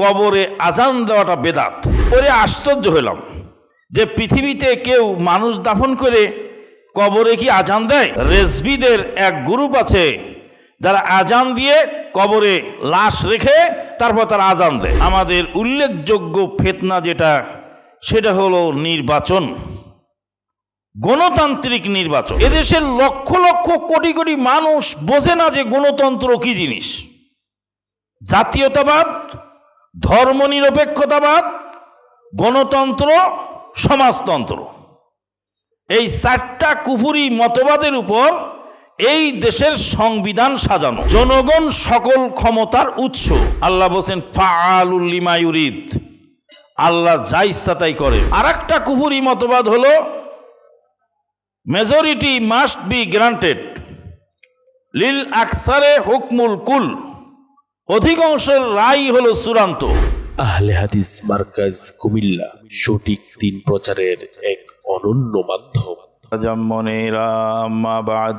কবরে আজান দেওয়াটা বেদাত। পরে আশ্চর্য হলাম যে পৃথিবীতে কেউ মানুষ দাফন করে কবরে কি আজান দেয়? রেজবিদের এক গ্রুপ আছে যারা আজান দিয়ে কবরে লাশ রেখে তারপর তারা আজান দেয়। আমাদের উল্লেখযোগ্য ফিতনা যেটা, সেটা হলো নির্বাচন, গণতান্ত্রিক নির্বাচন। এদেশের লক্ষ লক্ষ কোটি কোটি মানুষ বোঝে না যে গণতন্ত্র কি জিনিস। জাতীয়তাবাদ, ধর্মনিরপেক্ষতাবাদ, গণতন্ত্র, সমাজতন্ত্র, এই চারটা কুফুরি মতবাদের উপর এই দেশের সংবিধান সাজানো। জনগণ সকল ক্ষমতার উৎস। আল্লাহ বলেন ফাআলুল লিমা ইউরিদ, আল্লাহ যা ইচ্ছা তাই করে। আর একটা কুফুরি মতবাদ হলো মেজরিটি মাস্ট বি গ্রান্টেড, লিল আকসারে হুকমুল কুল, অধিকাংশের রায় হলো চূড়ান্ত। আহলে হাদিস মার্কাজ কুমিল্লা সঠিক দিন প্রচারের এক অনন্য মাধ্যম। জাম্মনিরা আম্মা বাদ,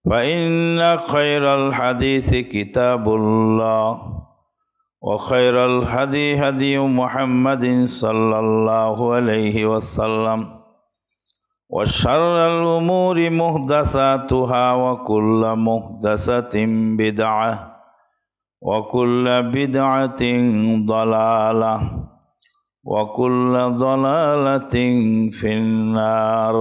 ফাইন্না খায়রাল হাদিসি কিতাবুল্লাহ ওয়া খায়রাল হাদি হাদি মুহাম্মাদিন সাল্লাল্লাহু আলাইহি ওয়াসাল্লাম ওয়া শাররাল উমুরি মুহদাসাতুহা ওয়া কুল্লু মুহদাসাতিন বিদআহ ওয়া কুল্লু বিদআতিন দালালাহ ওয়া কুল্লু দালালাতিন ফিন্নার।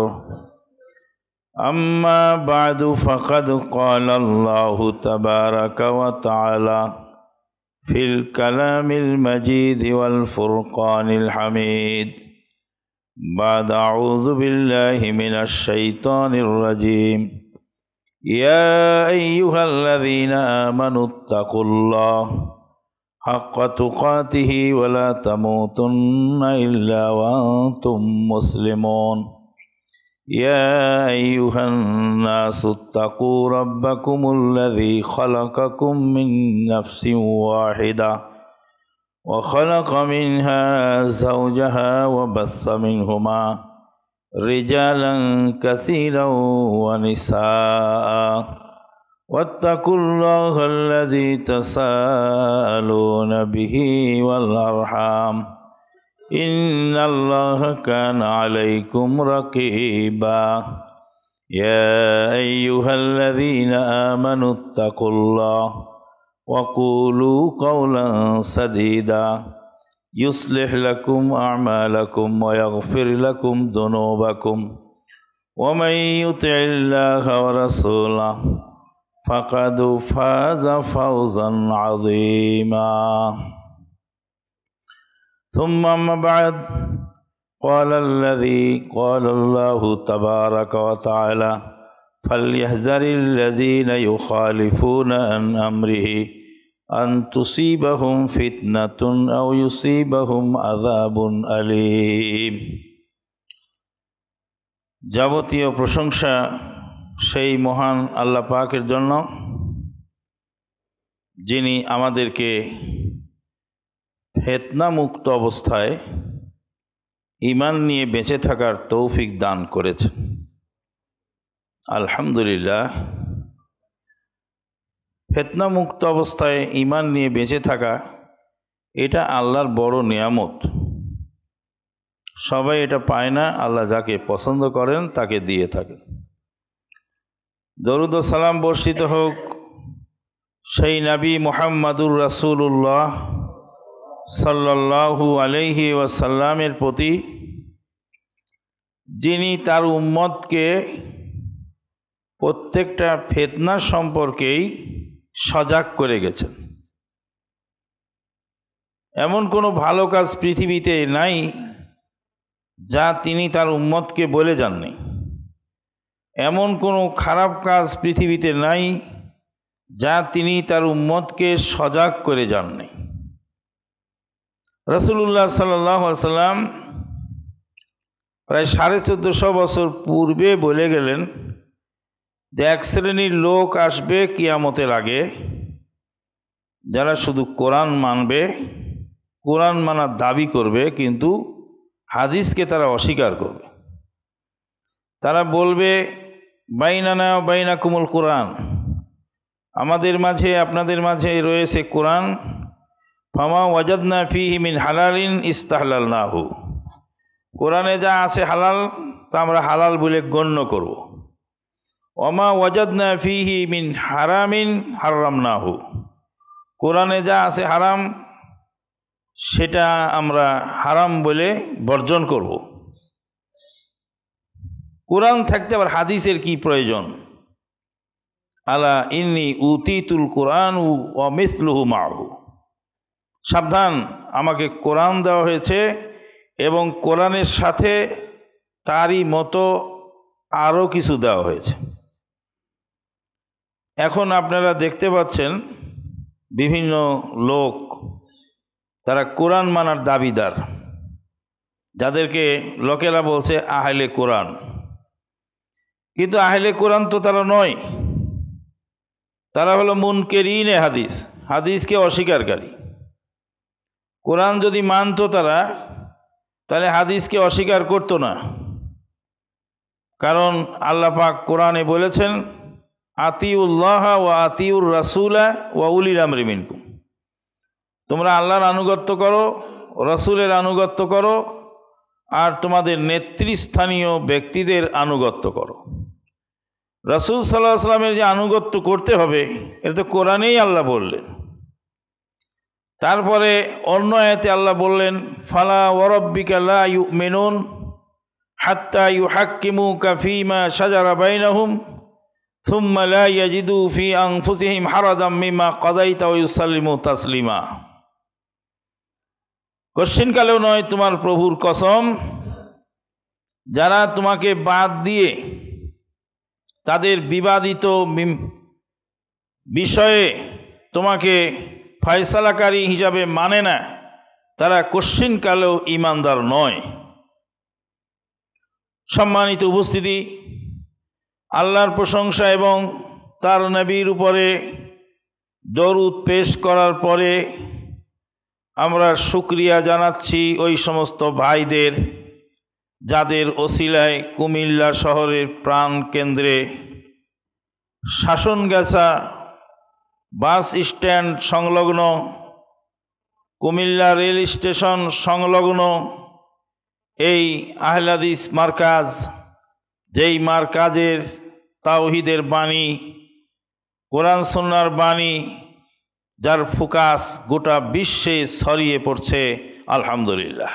আম্মা বা'দু ফাকাদ ক্বালা আল্লাহু তাবারাকা ওয়া তাআলা ফিল কালামিল মাজিদ ওয়াল ফুরকানিল হামিদ। বা'দ আউযু বিল্লাহি মিনাশ শাইতানির রাজীম। ইয়া আইয়ুহাল্লাযীনা আমানুত্তাকুল্লাহ হাক্কা তুকাতিহি ওয়া লা তামুতুন্না ইল্লা ওয়া আনতুম মুসলিমুন। ইয়া আইয়ুহান নাসু ইত্তাকু রাব্বাকুমুল্লাযী খালাকাকুম মিন নাফসিন ওয়াহিদাহ ওয়া খালাকা মিনহা যাওজাহা ওয়া বাসসা মিনহুমা রিজালান কাসীরান ওয়া নিসাআ ওয়াত্তাকুল্লাহাল্লাযী তাসাআলুনা বিহি ওয়াল আরহাম ইন্নাল্লাহা কানা আলাইকুম রাকীবা। ইয়া আইয়ুহাল্লাযীনা আমানুত্তাকুল্লাহ ওয়া কুলু কাওলান সাদীদা ইউসলিহ লাকুম আ'মালাকুম ওয়া ইয়াগফির লাকুম যুনুবাকুম ওয়া মান ইউতি'ইল্লাহা ওয়া রাসূলাহু ফাকাদ ফাযা ফাওজান আযীমা। ثم أما بعد قال الله تبارك وتعالى فليحذر الذين يخالفون عن أمره أن تصيبهم فتنة أو يصيبهم عذاب أليم। যাবতীয় প্রশংসা সেই মহান আল্লাহ পাকের জন্য, যিনি আমাদেরকে ফিতনা মুক্ত অবস্থায় ঈমান নিয়ে বেঁচে থাকার তৌফিক দান করেছেন। আলহামদুলিল্লাহ। ফিতনা মুক্ত অবস্থায় ঈমান নিয়ে বেঁচে থাকা, এটা আল্লাহর বড় নিয়ামত। সবাই এটা পায় না। আল্লাহ যাকে পছন্দ করেন তাকে দিয়ে থাকেন। দরুদ ও সালাম বর্ষিত হোক সেই নবী মুহাম্মাদুর রাসূলুল্লাহ সাল্লাল্লাহু আলাইহি ওয়াসাল্লামের প্রতি, যিনি তার উম্মতকে প্রত্যেকটা ফিতনা সম্পর্কেই সজাগ করে গেছেন। এমন কোনো ভালো কাজ পৃথিবীতে নাই যা তিনি তার উম্মতকে বলে যাননি। এমন কোনো খারাপ কাজ পৃথিবীতে নাই যা তিনি তার উম্মতকে সজাগ করে যাননি। রাসূলুল্লাহ সাল্লাল্লাহু আলাইহি ওয়াসাল্লাম প্রায় 1450 বছর পূর্বে বলে গেলেন যে এক শ্রেণীর লোক আসবে কিয়ামতের আগে, যারা শুধু কোরআন মানবে, কোরআন মানার দাবি করবে, কিন্তু হাদিসকে তারা অস্বীকার করবে। তারা বলবে বাইনানা ওয়া বাইনাকুমুল কোরআন, আমাদের মাঝে আপনাদের মাঝে রয়েছে কোরআন, ফামা ওয়াজাদনা ফিহি মিন হালালিন ইস্তাহলালনাহু, কোরআনে যা আছে হালাল তা আমরা হালাল বলে গণ্য করব। ওমা ওয়াজাদনা ফিহি মিন হারামিন হারামনাহু, কোরআনে যা আছে হারাম সেটা আমরা হারাম বলে বর্জন করব। কোরআন থাকতে আবার হাদিসের কি প্রয়োজন? আলা ইন্নি উতিতুল কোরআন ওয়া মিসলুহু মাহু, সাবধান, আমাকে কোরআন দেওয়া হয়েছে এবং কোরআনের সাথে তারই মতো আরও কিছু দেওয়া হয়েছে। এখন আপনারা দেখতে পাচ্ছেন বিভিন্ন লোক, তারা কোরআন মানার দাবিদার, যাদেরকে লোকেরা বলছে আহলে কোরআন, কিন্তু আহলে কোরআন তো তারা নয়, তারা হলো মুনকেরিনে হাদিস, হাদিসকে অস্বীকারী। কোরআন যদি মানতো তারা, তাহলে হাদিসকে অস্বীকার করতো না। কারণ আল্লাহ পাক কোরআনে বলেছেন আতিউল্লাহ ওয়া আতিউর রাসূলা ওয়া উলিল আমরি মিনকুম, তোমরা আল্লাহর আনুগত্য করো, রাসূলের আনুগত্য করো, আর তোমাদের নেতৃস্থানীয় ব্যক্তিদের আনুগত্য করো। রাসূল সাল্লাল্লাহু আলাইহি ওয়াসাল্লামের যে আনুগত্য করতে হবে এটা তো কোরআনেই আল্লাহ বললেন। তারপরে অন্য আয়াতে আল্লাহ বললেন ফালা ওয়ারাব্বিকা লা ইউমিনুন হাত্তা ইউহাক্কিমুকা ফীমা শাজারা বাইনাহুম সুম্মা লা ইয়াজিদু ফি আনফুসিহিম হারাজাম মিম্মা কাযাইতা ওয়া ইউসাল্লিমু তাসলিমা। কশ্চিনকালেও নয় তোমার প্রভুর কসম, যারা তোমাকে বাদ দিয়ে তাদের বিবাদিত বিষয়ে তোমাকে ফয়সালাকারী হিসাবে মানে না, তারা কশ্চিনকালেও ঈমানদার নয়। সম্মানিত উপস্থিতি, আল্লাহর প্রশংসা এবং তার নবীর উপরে দরুদ পেশ করার পরে আমরা শুকরিয়া জানাচ্ছি ওই সমস্ত ভাইদের, যাদের ওসিলায় কুমিল্লা শহরের প্রাণ কেন্দ্রে শাসনগাছা বাস স্ট্যান্ড সংলগ্ন, কুমিল্লা রেল স্টেশন সংলগ্ন এই আহলে হাদিস মার্কাজ, যেই মার্কাজের তাওহীদের বাণী, কোরআন সুন্নাহর বাণী, যার ফোকাস গোটা বিশ্বে ছড়িয়ে পড়ছে, আলহামদুলিল্লাহ।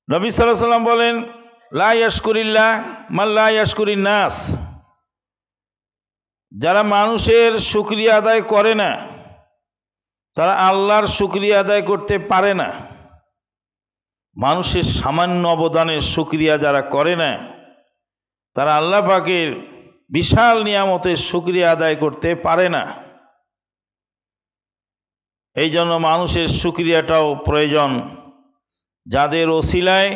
নবী সাল্লাল্লাহু আলাইহি ওয়াসাল্লাম বলেন লা ইয়াশকুরিল্লাহ মান লা ইয়াশকুরিন নাস, যারা মানুষের শুকরিয়া আদায় করে না তারা আল্লাহর শুকরিয়া আদায় করতে পারে না। মানুষের সামান্য অবদানের শুকরিয়া যারা করে না তারা আল্লাহ পাকের বিশাল নিয়ামতের শুকরিয়া আদায় করতে পারে না। এই জন্য মানুষের শুকরিয়াটাও প্রয়োজন। যাদের ওসিলায়,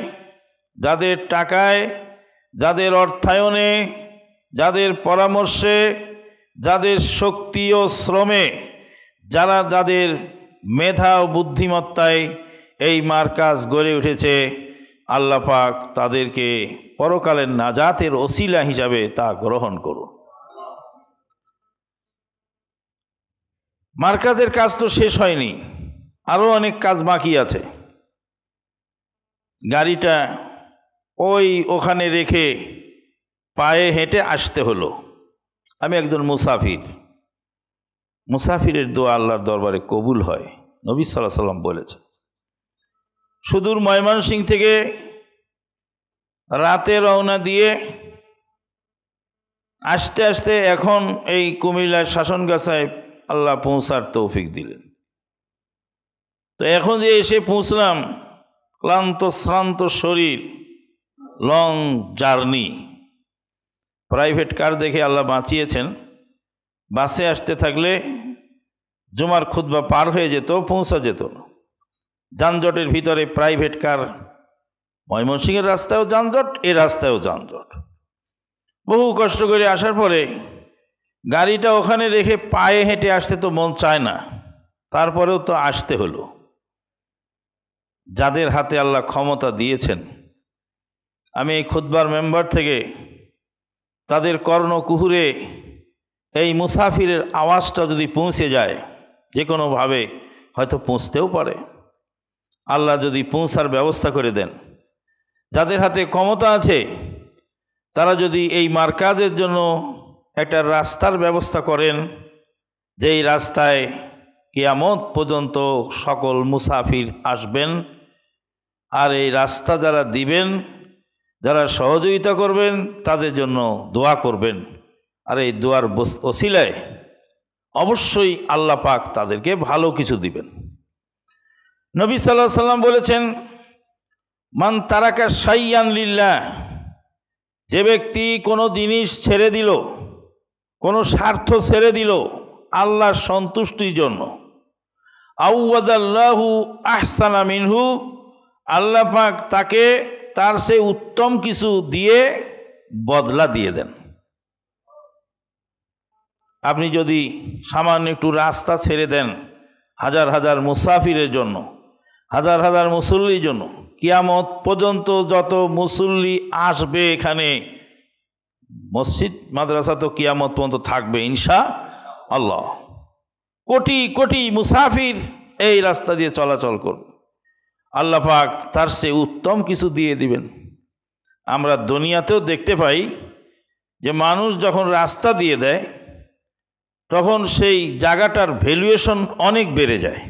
যাদের টাকায়, যাদের অর্থায়নে, যাদের পরামর্শে, যাদের শক্তি ও শ্রমে, যারা যাদের মেধা ও বুদ্ধিমত্তায় এই মার্কাজ গড়ে উঠেছে, আল্লাহ পাক তাদেরকে পরকালের নাজাতের ওসিলা হিসাবে তা গ্রহণ করুন। মার্কাজের কাজ তো শেষ হয়নি, আরও অনেক কাজ বাকি আছে। গাড়িটা ওখানে রেখে পায়ে হেঁটে আসতে হলো। আমি একজন মুসাফির, মুসাফিরের দোয়া আল্লাহর দরবারে কবুল হয়, নবী সাল্লাল্লাহু আলাইহি ওয়াসাল্লাম বলেছেন। সুদূর ময়মনসিংহ থেকে রাতে রওনা দিয়ে আস্তে আস্তে এখন এই কুমিল্লার শাসনগাছায় আল্লাহ পৌঁছার তৌফিক দিলেন। তো এখন যে এসে পৌঁছলাম, ক্লান্ত শ্রান্ত শরীর, লং জার্নি, প্রাইভেট কার দেখে আল্লাহ বাঁচিয়েছেন। বাসে আসতে থাকলে জুমার খুতবা পার হয়ে যেত, পৌঁছা যেত না। যানজটের ভিতরে প্রাইভেট কার, ময়মনসিংহের রাস্তায়ও যানজট, এ রাস্তায়ও যানজট। বহু কষ্ট করে আসার পরে গাড়িটা ওখানে রেখে পায়ে হেঁটে আসতে তো মন চায় না, তারপরেও তো আসতে হলো। যাদের হাতে আল্লাহ ক্ষমতা দিয়েছেন, আমি এই খুতবার মেম্বার থেকে তাদের কর্ণকুহুরে এই মুসাফিরের আওয়াজটা যদি পৌঁছে যায় যে কোনোভাবে, হয়তো পৌঁছতেও পারে। আল্লাহ যদি পৌঁছার ব্যবস্থা করে দেন, যাদের হাতে ক্ষমতা আছে তারা যদি এই মার্কাজের জন্য একটা রাস্তার ব্যবস্থা করেন, যেই রাস্তায় কিয়ামত পর্যন্ত সকল মুসাফির আসবেন, আর এই রাস্তা যারা দিবেন, যারা সহযোগিতা করবেন তাদের জন্য দোয়া করবেন, আর এই দোয়ার ওসিলায় অবশ্যই আল্লাহ পাক তাদেরকে ভালো কিছু দিবেন। নবী সাল্লাল্লাহু আলাইহি সাল্লাম বলেছেন, মান তারাকা শাইয়ান লিল্লাহ, যে ব্যক্তি কোনো জিনিস ছেড়ে দিল, কোনো স্বার্থ ছেড়ে দিল আল্লাহর সন্তুষ্টির জন্য, আউয়াদাল্লাহু আহসানা মিনহু, আল্লাহ পাক তাকে তার সে উত্তম কিছু দিয়ে বদলা দিয়ে দেন। আপনি যদি সামান্য একটু রাস্তা ছেড়ে দেন হাজার হাজার মুসাফিরের জন্য, হাজার হাজার মুসল্লির জন্য, কিয়ামত পর্যন্ত যত মুসল্লি আসবে এখানে, মসজিদ মাদ্রাসা তো কিয়ামত পর্যন্ত থাকবে ইনশাআল্লাহ, কোটি কোটি মুসাফির এই রাস্তা দিয়ে চলাচল করবে, আল্লাহ পাক তার সে উত্তম কিছু দিয়ে দিবেন। আমরা দুনিয়াতেও দেখতে পাই যে মানুষ যখন রাস্তা দিয়ে দেয় তখন সেই জায়গাটার ভ্যালুয়েশন অনেক বেড়ে যায়।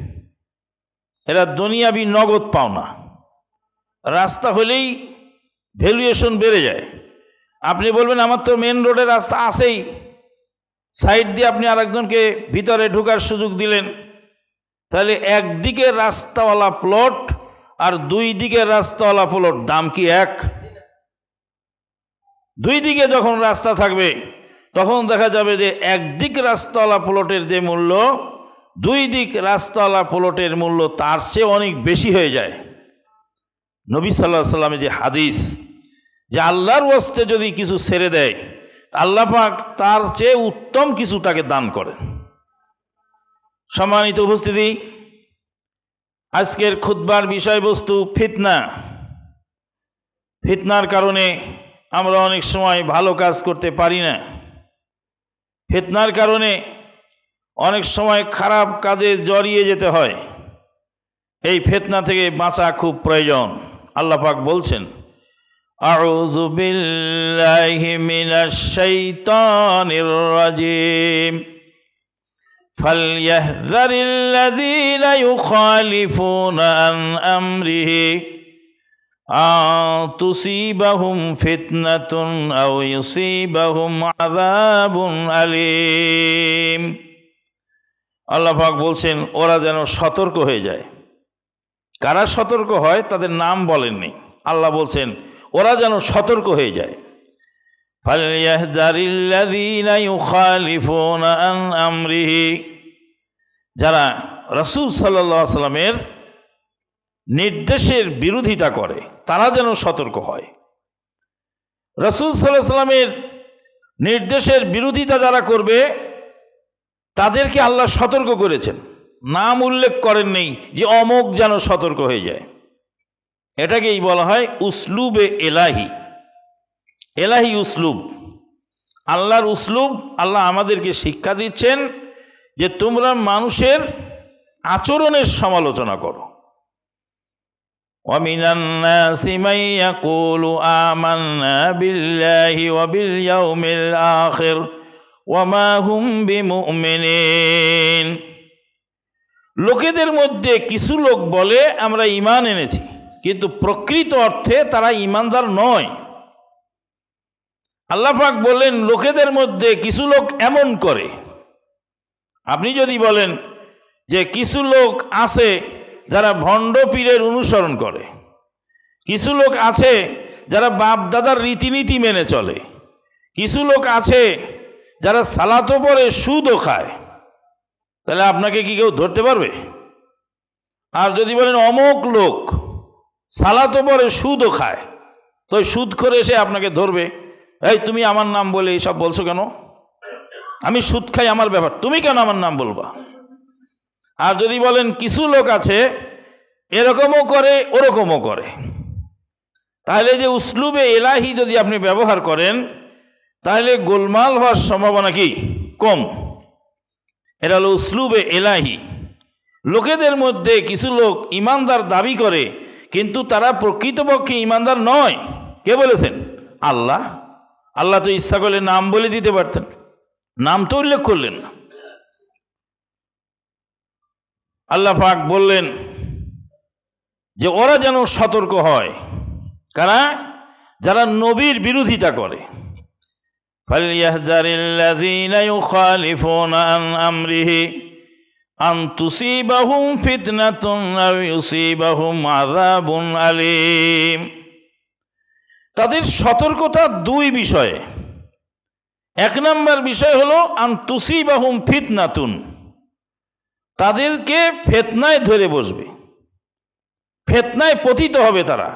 এরা দুনিয়াবি নগদ পাওনা, রাস্তা হলেই ভ্যালুয়েশন বেড়ে যায়। আপনি বলবেন আমার তো মেন রোডের রাস্তা আছেই, সাইড দিয়ে আপনি আরেকজনকে ভিতরে ঢোকার সুযোগ দিলেন, তাহলে একদিকে রাস্তাওয়ালা প্লট আর দুই দিকে রাস্তাওয়ালা প্লট দাম কি এক? দুই দিকে যখন রাস্তা থাকবে তখন দেখা যাবে যে একদিক রাস্তাওয়ালা প্লটের যে মূল্য, দুই দিক রাস্তাওয়ালা প্লটের মূল্য তার চেয়ে অনেক বেশি হয়ে যায়। নবী সাল্লাল্লাহু আলাইহি সাল্লামের যে হাদিস, যে আল্লাহর ওয়াস্তে যদি কিছু ছেড়ে দেয় আল্লাহ পাক তার চেয়ে উত্তম কিছু তাকে দান করেন। সম্মানিত উপস্থিতি, আজকের খুতবার বিষয়বস্তু ফিতনা। ফিতনার কারণে আমরা অনেক সময় ভালো কাজ করতে পারি না, ফিতনার কারণে অনেক সময় খারাপ কাজে জড়িয়ে যেতে হয়। এই ফিতনা থেকে বাঁচা খুব প্রয়োজন। আল্লাহ পাক বলছেন, আউযু বিল্লাহি মিনাশ শাইতানির রাজিম, ফালইয়াহযারিল্লাযীনা ইউখালিফুনা আন আমরিহি তুসিবাহুম ফিতনাতুন আও ইউসিবাহুম আযাবুন আলীম। আল্লাহ পাক বলছেন ওরা যেন সতর্ক হয়ে যায়। কারা সতর্ক হয় তাদের নাম বলেননি, আল্লাহ বলছেন ওরা যেন সতর্ক হয়ে যায়। ফালইয়াহযারিল্লাযীনা ইউখালিফুনা আন আমরিহি, যারা রাসূল সাল্লাল্লাহু আলাইহি ওয়াসাল্লামের নির্দেশের বিরোধিতা করে তারা যেন সতর্ক হয়। রাসূল সাল্লাল্লাহু আলাইহি ওয়াসাল্লামের নির্দেশের বিরোধিতা যারা করবে তাদেরকে আল্লাহ সতর্ক করেছেন, নাম উল্লেখ করেননি যে অমুক যেন সতর্ক হয়ে যায়। এটাকেই বলা হয় উসলুবে এলাহি, এলাহি উসলুব, আল্লাহর উসলুব। আল্লাহ আমাদেরকে শিক্ষা দিচ্ছেন যে তোমরা মানুষের আচরণের সমালোচনা করো। ওয়ামিনান নাসি মান ইয়াকুলু আমান্না বিল্লাহি ওয়া বিল ইয়াউমিল আখির ওয়া মা হুম বিমুমিনিন। লোকেদের মধ্যে কিছু লোক বলে আমরা ঈমান এনেছি, কিন্তু প্রকৃত অর্থে তারা ঈমানদার নয়। আল্লাহ পাক বললেন লোকেদের মধ্যে কিছু লোক এমন করে। আপনি যদি বলেন যে কিছু লোক আছে যারা ভণ্ড পীরের অনুসরণ করে, কিছু লোক আছে যারা বাপ দাদার রীতিনীতি মেনে চলে, কিছু লোক আছে যারা সালাতও পড়ে সুদও খায়, তাহলে আপনাকে কি কেউ ধরতে পারবে? আর যদি বলেন অমুক লোক সালাতও পড়ে সুদও খায়, তো সুদ করে এসে আপনাকে ধরবে, এই তুমি আমার নাম বলে এইসব বলছো কেন? আমি সুদ খাই, আমার ব্যাপার, তুমি কেন আমার নাম বলবা? আর যদি বলেন কিছু লোক আছে এরকমও করে ওরকমও করে, তাহলে যে উসলুবে এলাহি যদি আপনি ব্যবহার করেন তাহলে গোলমাল হওয়ার সম্ভাবনা কি? কম। এটা হলো উসলুবে এলাহি। লোকেদের মধ্যে কিছু লোক ইমানদার দাবি করে, কিন্তু তারা প্রকৃতপক্ষে ইমানদার নয়। কে বলেছেন? আল্লাহ। আল্লাহ তো ইচ্ছা করলে নাম বলে দিতে পারতেন, নাম তো উল্লেখ করলেন না। আল্লাহ পাক বললেন যে ওরা যেন সতর্ক হয়। কারা? যারা নবীর বিরোধিতা করে। ফালইয়াহযারিল্লাযীনা ইউখালিফুনা আন আমরিহি আন তুসিবাহুম ফিতনাতুন আও ইউসিবাহুম আযাবুন আলীম। তাদের সতর্কতা দুই বিষয়ে। এক নম্বর বিষয় হলো আন তুসিবাহুম ফিতনাতুন, তাদেরকে ফিতনায় ধরে বসবে, ফিতনায় পতিত হবে তারা।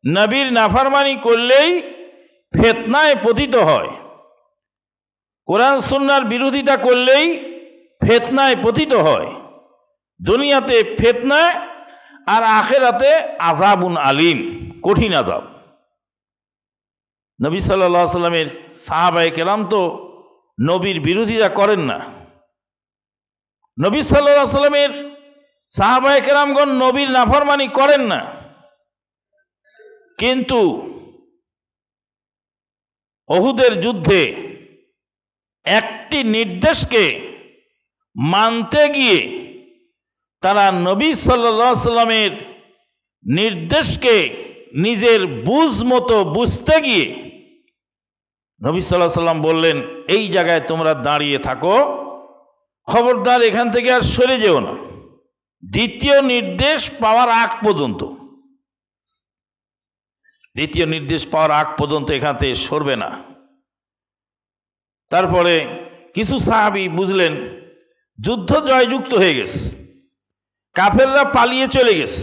নবীর নাফরমানি করলেই ফিতনায় পতিত হয়, কোরআন সুন্নাহর বিরোধিতা করলেই ফিতনায় পতিত হয়। দুনিয়াতে ফিতনা আর আখিরাতে আযাবুন আলীম, কঠিন আযাব। নবী সাল্লাল্লাহু আলাইহি সাল্লামের সাহাবায়ে কেরাম তো নবীর বিরোধিতা করেন না। নবী সাল্লাল্লাহু আলাইহি সাল্লামের সাহাবায়ে কেরামগণ নবীর নাফরমানি করেন না, কিন্তু উহুদের যুদ্ধে একটি নির্দেশকে মানতে গিয়ে তারা নবী সাল্লাল্লাহু আলাইহি সাল্লামের নির্দেশকে নিজের বুঝ মতো বুঝতে গিয়ে নবী সাল্লাল্লাহু আলাইহি সাল্লাম বললেন, এই জায়গায় তোমরা দাঁড়িয়ে থাকো, খবরদার এখান থেকে আর সরে যেও না, দ্বিতীয় নির্দেশ পাওয়ার আগ পর্যন্ত। দ্বিতীয় নির্দেশ পাওয়ার আগ পর্যন্ত এখান থেকে সরবে না। তারপরে কিছু সাহাবী বুঝলেন যুদ্ধ জয়যুক্ত হয়ে গেছে, কাফেররা পালিয়ে চলে গেছে,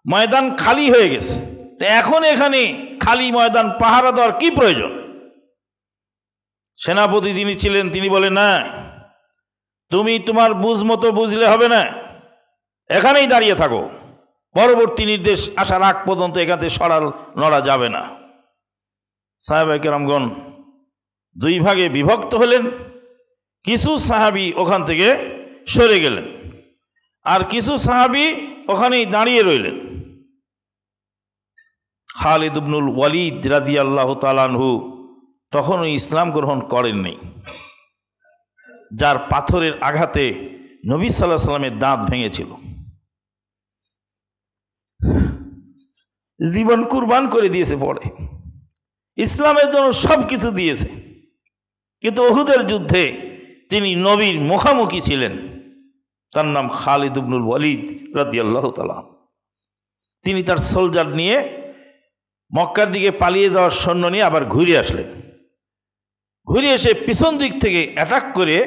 ময়দান খালি হয়ে গেছে, তো এখন এখানে খালি ময়দান পাহারা দেওয়ার কি প্রয়োজন? সেনাপতি যিনি ছিলেন তিনি বলেন, না, তুমি তোমার বুঝ মতো বুঝলে হবে না, এখানেই দাঁড়িয়ে থাকো, পরবর্তী নির্দেশ আসার আগ পর্যন্ত এখান থেকে নড়া যাবে না। সাহাবায়ে কেরামগণ দুই ভাগে বিভক্ত হলেন। কিছু সাহাবী ওখান থেকে সরে গেলেন, আর কিছু সাহাবী ওখানেই দাঁড়িয়ে রইলেন। খালিদ ইবনুল ওয়ালিদ রাদিয়াল্লাহু তাআলা আনহু তখনও ইসলাম গ্রহণ করেননি, যার পাথরের আঘাতে নবী সাল্লাল্লাহু আলাইহি সাল্লামের দাঁত ভেঙেছিল। জীবন কুরবান করে দিয়েছে, পরে ইসলামের জন্য সব কিছু দিয়েছে, কিন্তু উহুদের যুদ্ধে তিনি নবীর মুখামুখি ছিলেন। তার নাম খালিদ ইবনুল ওয়ালিদ রাদিয়াল্লাহু তাআলা। তিনি তার সোলজার নিয়ে মক্কার দিকে পালিয়ে যাওয়ার সৈন্য নিয়ে আবার ঘুরে আসলেন। ঘুরে এসে পিছন দিক থেকে অ্যাটাক করে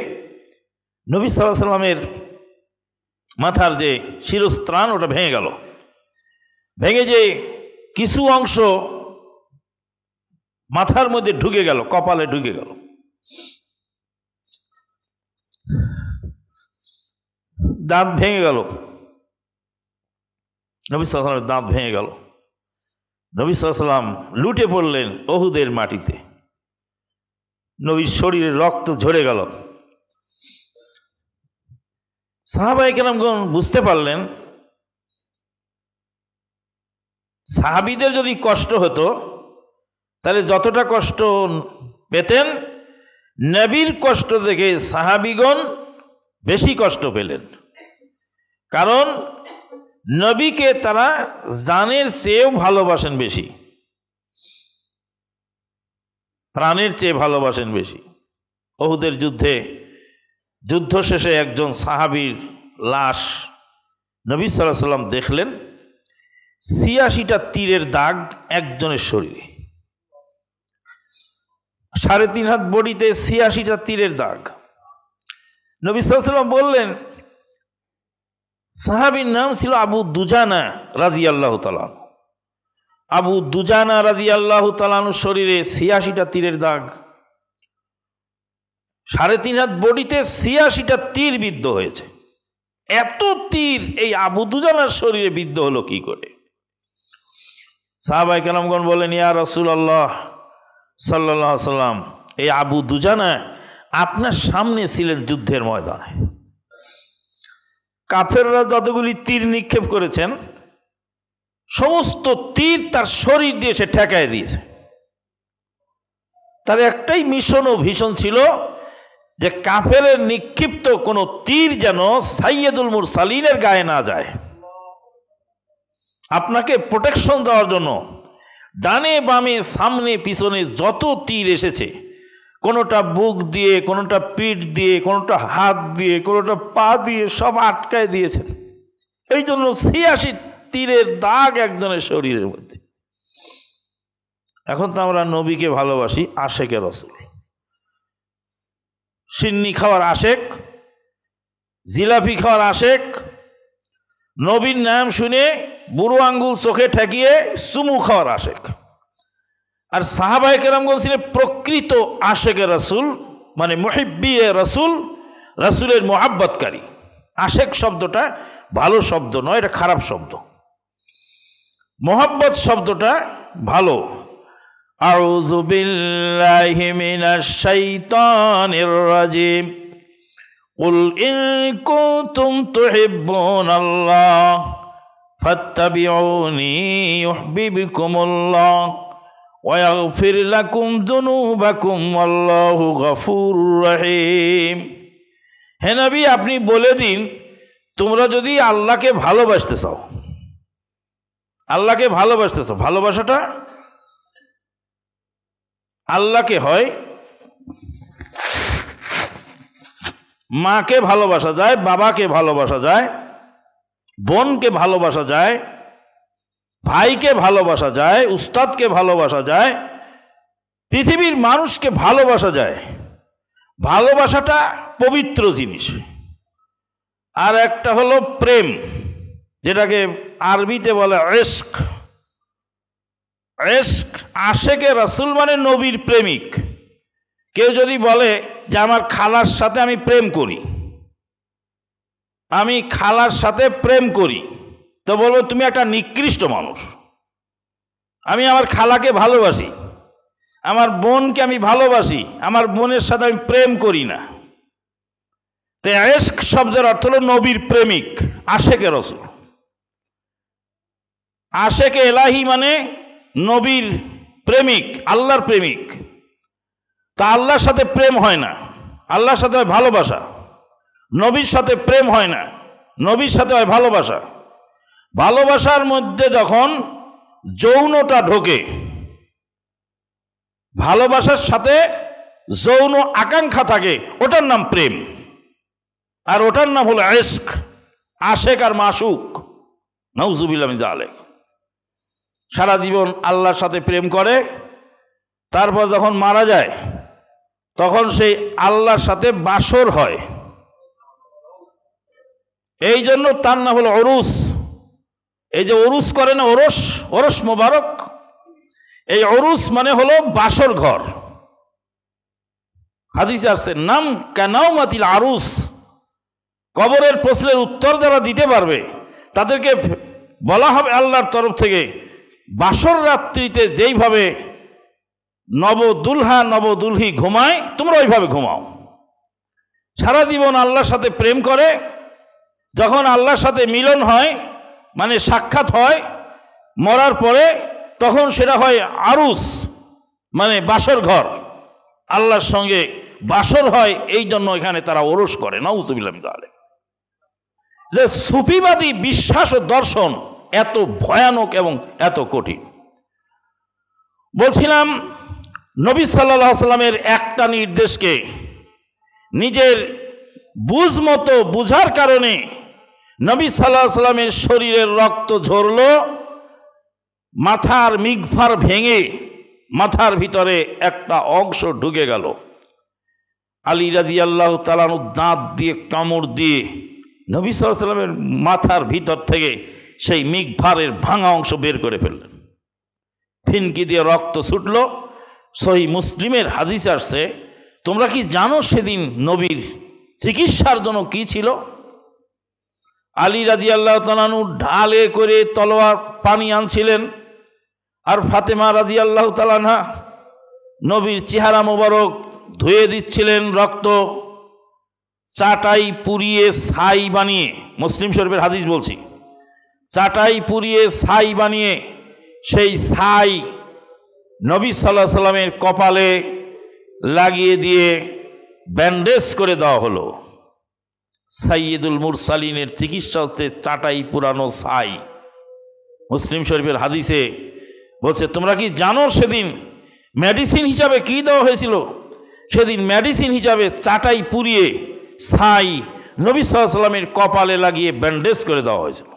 নবী সাল্লাল্লাহু আলাইহি সাল্লামের মাথার যে শিরস্ত্রাণ ওটা ভেঙে গেল। ভেঙে যে কিছু অংশ মাথার মধ্যে ঢুকে গেল, কপালে ঢুকে গেল। দাঁত ভেঙে গেল, নবী সাল্লাল্লাহু আলাইহি সাল্লামের দাঁত ভেঙে গেল। নবী সাল্লাল্লাহু আলাইহি সাল্লাম লুটে পড়লেন উহুদের মাটিতে, নবীর শরীরে রক্ত ঝরে গেল। সাহাবায়ে কেরামগণ বুঝতে পারলেন সাহাবীদের যদি কষ্ট হতো তাহলে যতটা কষ্ট পেতেন, নবীর কষ্ট দেখে সাহাবীগণ বেশি কষ্ট পেলেন। কারণ নবীকে তারা জানের চেয়েও ভালোবাসেন বেশি, প্রাণের চেয়ে ভালোবাসেন বেশি। উহুদের যুদ্ধ শেষে একজন সাহাবীর লাশ নবী সাল্লাল্লাহু আলাইহি সাল্লাম দেখলেন, ৮৬টা তীরের দাগ একজনের শরীরে, ৩.৫ হাত বডিতে ৮৬টা তীরের দাগ। নবী সাল্লাল্লাহু আলাইহি সাল্লাম বললেন, সাহাবীর নাম ছিল আবু দুজানা রাদিয়াল্লাহু তাআলা। আবু দুজানা রাদিয়াল্লাহু তাআলার শরীরে ৮৬টা তীরের দাগ, ৩.৫ হাত বডিতে ৮৬টা তীর বিদ্ধ হয়েছে। এত তীর এই আবু দুজানার শরীরে বিদ্ধ হলো কি করে? সাহাবায়ে কেরামগণ বলেন, ইয়া রাসূলুল্লাহ সাল্লাল্লাহু আলাইহি সাল্লাম, এই আবু দুজানা আপনার সামনে ছিলেন যুদ্ধের ময়দানে, কাফেররা যতগুলি তীর নিক্ষেপ করেছেন সমস্ত তীর তার শরীর দিয়ে সে ঠেকায় দিয়েছে। তার একটাই মিশন ও ভীষণ ছিল যে কাফেরের নিক্ষিপ্ত কোনো তীর যেন সাইয়্যিদুল মুরসালিনের গায়ে না যায়। আপনাকে প্রোটেকশন দেওয়ার জন্য ডানে বামে সামনে পিছনে যত তীর এসেছে, কোনোটা বুক দিয়ে, কোনোটা পিঠ দিয়ে, কোনোটা হাত দিয়ে, কোনোটা পা দিয়ে, সব আটকায় দিয়েছেন। এই জন্য ৮৬ তীরের দাগ একজনের শরীরের মধ্যে। এখন তো আমরা নবীকে ভালোবাসি, আশেকে রসুল, সিন্নি খাওয়ার আশেক, জিলাপি খাওয়ার আশেক, নবীর নাম শুনে বুড়ো আঙ্গুল চোখে ঠেকিয়ে চুমু খাওয়ার আশেক। আর সাহাবায়ে কেরামগণ ছিলেন প্রকৃত আশেকে রসুল, মানে মুহিব্বি রসুল, রসুলের মোহাব্বতকারী। আশেক শব্দটা ভালো শব্দ নয়, এটা খারাপ শব্দ। মোহাব্বত শব্দটা ভালো। আউযু বিল্লাহি মিনাশ শাইতানির রাজিম। কুল ইন কুনতুম তুহিব্বুনাল্লাহ ফাত্তাবিউনি ইউহিব্বুকুমুল্লাহ ওয়া ইয়াগফির লাকুম যুনুবাকুম আল্লাহু গফুরুর রহিম। হে নবী, আপনি বলে দিন, তোমরা যদি আল্লাহকে ভালোবাসতে চাও, আল্লাহকে ভালোবাসতে চাও, ভালোবাসাটা আল্লাহকে হয়, মাকে ভালোবাসা যায়, বাবাকে ভালোবাসা যায়, বোনকে ভালোবাসা যায়, ভাইকে ভালোবাসা যায়, উস্তাদকে ভালোবাসা যায়, পৃথিবীর মানুষকে ভালোবাসা যায়। ভালোবাসাটা পবিত্র জিনিস। আর একটা হলো প্রেম, যেটাকে আরবিতে বলে ইশক। ইশক, আশেকে রাসূল মানে নবীর প্রেমিক। কেউ যদি বলে যে আমার খালার সাথে আমি প্রেম করি, আমি খালার সাথে প্রেম করি, তো বলবো তুমি একটা নিকৃষ্ট মানুষ। আমি আমার খালাকে ভালোবাসি, আমার বোনকে আমি ভালোবাসি, আমার বোনের সাথে আমি প্রেম করি না। তো ইশক শব্দের অর্থ হলো নবীর প্রেমিক, আশেকে রাসূল। আশেকে এলাহি মানে নবীর প্রেমিক, আল্লাহর প্রেমিক। তা আল্লাহর সাথে প্রেম হয় না, আল্লাহর সাথে হয় ভালোবাসা। নবীর সাথে প্রেম হয় না, নবীর সাথে হয় ভালোবাসা। ভালোবাসার মধ্যে যখন যৌনটা ঢোকে, ভালোবাসার সাথে যৌন আকাঙ্ক্ষা থাকে, ওটার নাম প্রেম। আর ওটার নাম হলো ইশক, আশেক আর মাশুক। নাউজুবিল্লাহ মিন যালিক। সারা জীবন আল্লাহর সাথে প্রেম করে, তারপর যখন মারা যায় তখন সেই আল্লাহর সাথে বাসর হয়। এই জন্য তার নাম হলো ওরুস। এই যে ওরুস করে না, ওরস, ওরস মোবারক, এই ওরুস মানে হলো বাসর ঘর। হাদিসে আসছে নাম কানাউমাতিল আরুস। কবরের প্রশ্নের উত্তর যারা দিতে পারবে তাদেরকে বলা হবে আল্লাহর তরফ থেকে, বাসর রাত্রিতে যেইভাবে নবদুলহা নবদুলহি ঘুমায়, তোমরা ওইভাবে ঘুমাও। সারা জীবন আল্লাহর সাথে প্রেম করে, যখন আল্লাহর সাথে মিলন হয়, মানে সাক্ষাৎ হয় মরার পরে, তখন সেটা হয় আরুস, মানে বাসর ঘর। আল্লাহর সঙ্গে বাসর হয়, এই জন্য এখানে তারা ওরস করে। নাউজুবিল্লাহ মিন যালিক। যে সুফিবাদী বিশ্বাস ও দর্শন এত ভয়ানক এবং এত কঠিন। বলছিলাম, নবী সাল্লাল্লাহু আলাইহি সাল্লামের একটা নির্দেশকে নিজের বুঝ মতো বুঝার কারণে নবী সাল্লাল্লাহু আলাইহি সাল্লামের শরীরের রক্ত ঝরল, মাথার মিগফার ভেঙে মাথার ভিতরে একটা অংশ ঢুকে গেল। আলী রাদিয়াল্লাহু তাআলা দাঁত দিয়ে কামড় দিয়ে নবী সাল্লাল্লাহু আলাইহি সাল্লামের মাথার ভিতর থেকে সেই মিগফারের ভাঙা অংশ বের করে ফেললেন। ফিনকি দিয়ে রক্ত ছুটল। সহিহ মুসলিমের হাদিস আসছে, তোমরা কি জানো সেদিন নবীর চিকিৎসার জন্য কি ছিল? আলী রাদিয়াল্লাহু তাআলা ঢালে করে তলোয়ার পানি আনছিলেন, আর ফাতেমা রাদিয়াল্লাহু তাআলা নবীর চেহারা মোবারক ধুয়ে দিচ্ছিলেন রক্ত। চাটাই পুড়িয়ে ছাই বানিয়ে, মুসলিম শরীফের হাদিস বলছি, চাটাই পুড়িয়ে ছাই বানিয়ে সেই ছাই নবী সাল্লাল্লাহু আলাইহি সাল্লামের কপালে লাগিয়ে দিয়ে ব্যান্ডেজ করে দেওয়া হলো। সাইয়্যিদুল মুরসালিনের চিকিৎসা হচ্ছে চাটাই পুরানো ছাই। মুসলিম শরীফের হাদিসে বলছে, তোমরা কি জানো সেদিন মেডিসিন হিসাবে কি দেওয়া হয়েছিল? সেদিন মেডিসিন হিসাবে চাটাই পুড়িয়ে ছাই নবী সাল্লাল্লাহু আলাইহি সাল্লামের কপালে লাগিয়ে ব্যান্ডেজ করে দেওয়া হয়েছিল।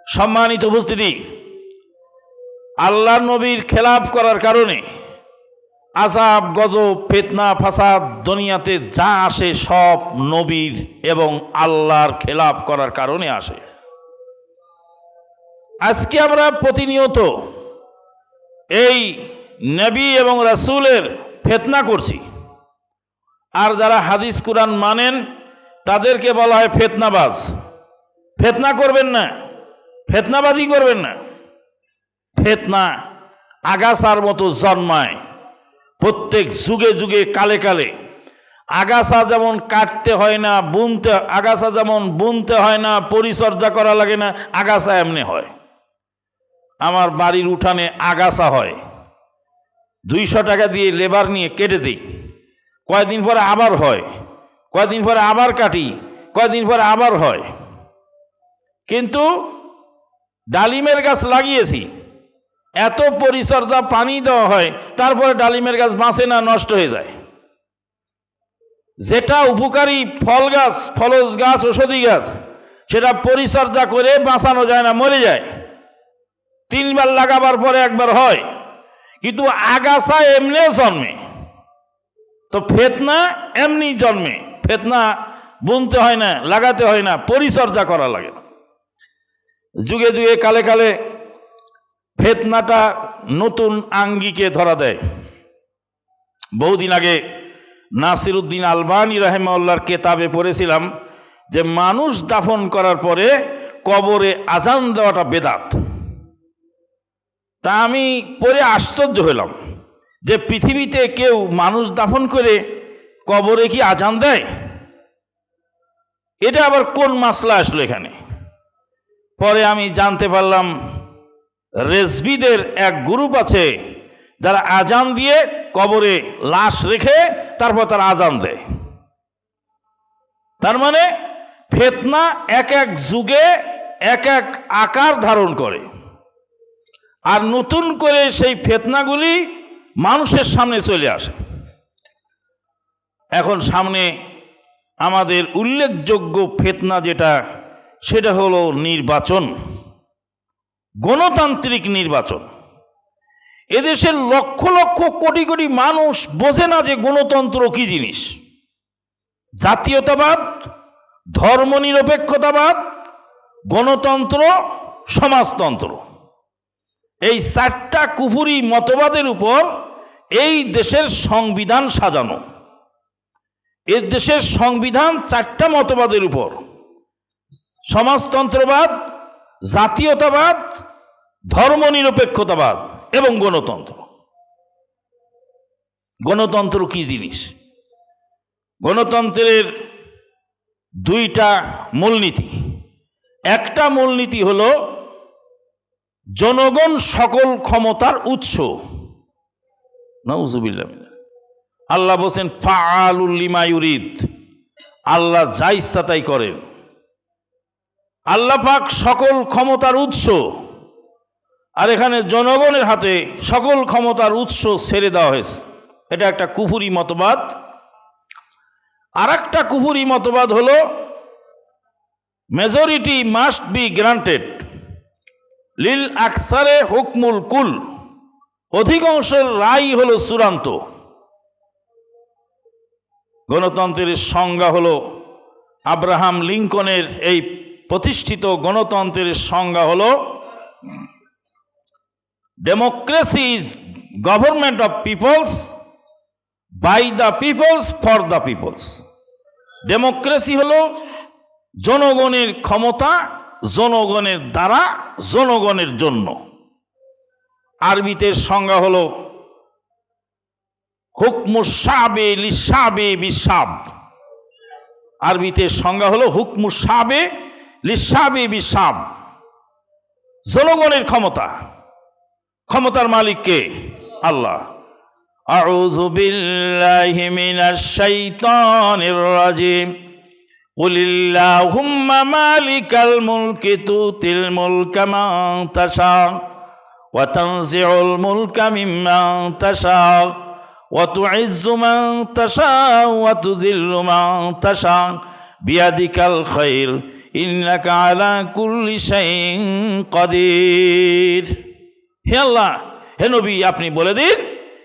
সম্মানিত উপস্থিতি, আল্লাহ নবীর খেলাফ করার কারণে আযাব, গজব, ফিতনা, ফাসাদ দুনিয়াতে যা আসে সব নবীর এবং আল্লাহর খেলাফ করার কারণে আসে। আজকে আমরা প্রতিনিয়ত এই নবী এবং রাসূলের ফিতনা করছি, আর যারা হাদিস কুরআন মানেন তাদেরকে বলা হয় ফিতনাবাজ। ফিতনা করবেন না, ফিতনাবাজি করবেন না। ফিতনা আগাছার মতো জন্মায় প্রত্যেক যুগে যুগে, কালে কালে। আগাছা যেমন কাটতে হয় না, আগাছা যেমন বুনতে হয় না, পরিচর্যা করা লাগে না, আগাছা এমনি হয়। আমার বাড়ির উঠানে আগাছা হয়, 200 টাকা দিয়ে লেবার নিয়ে কেটে দিই, কয়েকদিন পরে আবার হয়, কয়েকদিন পরে আবার কাটি, কয়েকদিন পরে আবার হয়। কিন্তু ডালিমের গাছ লাগিয়েছি, এত পরিচর্যা, পানি দেওয়া হয়, তারপরে ডালিমের গাছ বাঁচে না, নষ্ট হয়ে যায়। যেটা উপকারী ফল গাছ, ফলজ গাছ, ঔষধি গাছ, সেটা পরিচর্যা করে বাঁচানো যায় না, মরে যায়। 3 বার লাগাবার পরে একবার হয়, কিন্তু আগাছা এমনি জন্মে। তো ফিতনা এমনি জন্মে। ফিতনা বুনতে হয় না, লাগাতে হয় না, পরিচর্যা করা লাগে না। যুগে যুগে, কালে কালে ফিতনাটা নতুন আঙ্গিকে ধরা দেয়। বহুদিন আগে নাসিরউদ্দিন আলবানী রাহিমাহুল্লাহর কেতাবে পড়েছিলাম যে মানুষ দাফন করার পরে কবরে আজান দেওয়াটা বেদাত। তা আমি পড়ে আশ্চর্য হলাম যে পৃথিবীতে কেউ মানুষ দাফন করে কবরে কি আজান দেয়? এটা আবার কোন মাসলা আসলো এখানে? পরে আমি জানতে পারলাম রেজবিদের এক গ্রুপ আছে যারা আজান দিয়ে কবরে লাশ রেখে তারপর তারা আজান দেয়। তার মানে ফিতনা এক এক যুগে এক এক আকার ধারণ করে, আর নতুন করে সেই ফিতনাগুলি মানুষের সামনে চলে আসে। এখন সামনে আমাদের উল্লেখযোগ্য ফিতনা যেটা, সেটা হলো নির্বাচন, গণতান্ত্রিক নির্বাচন। এদেশের লক্ষ লক্ষ কোটি কোটি মানুষ বোঝে না যে গণতন্ত্র কি জিনিস। জাতীয়তাবাদ, ধর্মনিরপেক্ষতাবাদ, গণতন্ত্র, সমাজতন্ত্র, এই 4টা কুফুরি মতবাদের উপর এই দেশের সংবিধান সাজানো। এই দেশের সংবিধান 4টা মতবাদের উপর, সমাজতন্ত্রবাদ, জাতীয়তাবাদ, ধর্মনিরপেক্ষতাবাদ এবং গণতন্ত্র। গণতন্ত্র কি জিনিস? গণতন্ত্রের 2টা মূলনীতি। একটা মূলনীতি হলো জনগণ সকল ক্ষমতার উৎস। নাউজুবিল্লাহ। আল্লাহ বলেন ফাআলুল লিমা ইউরিদ, আল্লাহ যা ইচ্ছা তাই করেন। আল্লাহ পাক সকল ক্ষমতার উৎস, আর এখানে জনগণের হাতে সকল ক্ষমতার উৎস ছেড়ে দেওয়া হয়েছে। এটা একটা কুফুরি মতবাদ। আর একটা কুফুরি মতবাদ হলো মেজরিটি মাস্ট বি গ্রান্টেড, লিল আকসারে হুকমুল কুল, অধিকাংশের রায় হলো চূড়ান্ত। গণতন্ত্রের সংজ্ঞা হলো আব্রাহাম লিঙ্কনের এই প্রতিষ্ঠিত গণতন্ত্রের সংজ্ঞা হলো democracy is government of peoples, by the peoples, for the peoples. Democracy হলো জনগণের ক্ষমতা, জনগণের দ্বারা, জনগণের জন্য। আরবিতে সংজ্ঞা হলো হুকমুশ শাবে লিশাবে বিশাব, আরবিতে সংজ্ঞা হলো হুকমু সাবে লিসাবে বিসাব, জনগণের ক্ষমতা, ক্ষমতার মালিক কে? আল্লাহ। আউযু বিল্লাহি মিনাশ শাইতানির রাজিম। কুলিল্লাহুম্মা মালিকাল মুলকি তুতিল মুলকা মান তাশা ওয়া তানজিউল মুলকা মিম্মান তাশা ওয়া তুইজ্জু মান তাশা ওয়া তুযিল্লু মান তাশা বিয়াদিকাল খায়র ইন্নাকা আলা কুল্লি শাইইন কাদির। হে আল্লাহ, হে নবী, আপনি বলে দিন,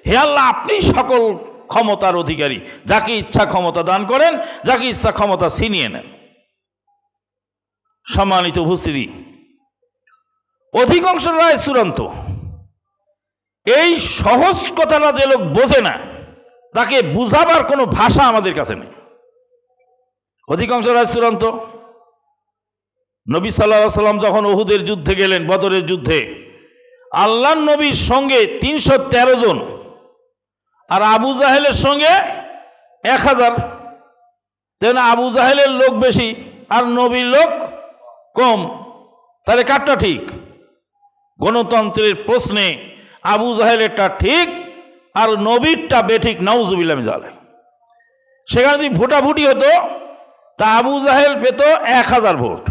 হে আল্লাহ, আপনি সকল ক্ষমতার অধিকারী, যাকে ইচ্ছা ক্ষমতা দান করেন, যাকে ইচ্ছা ক্ষমতা ছিনিয়ে নেন। সম্মানিত উপস্থিতি, অধিকাংশ রায় চূড়ান্ত। এই সহজ কথাটা যে লোক বোঝে না, তাকে বুঝাবার কোনো ভাষা আমাদের কাছে নেই। অধিকাংশ রায় চূড়ান্ত। নবী সাল্লাল্লাহু আলাইহি ওয়াসাল্লাম যখন উহুদের যুদ্ধে গেলেন, বদরের যুদ্ধে, আল্লাহর নবীর সঙ্গে 313 জন আর আবু জাহেলের সঙ্গে 1000। তেন আবু জাহেলের লোক বেশি আর নবীর লোক কম, তাহলে কারটা ঠিক? গণতন্ত্রের প্রশ্নে আবু জাহেলেরটা ঠিক আর নবীরটা বেঠিক, নাউজুবিল্লাহ মিন যালিক। সেখানে যদি ভোটাভুটি হতো তা আবু জাহেল পেত 1000 ভোট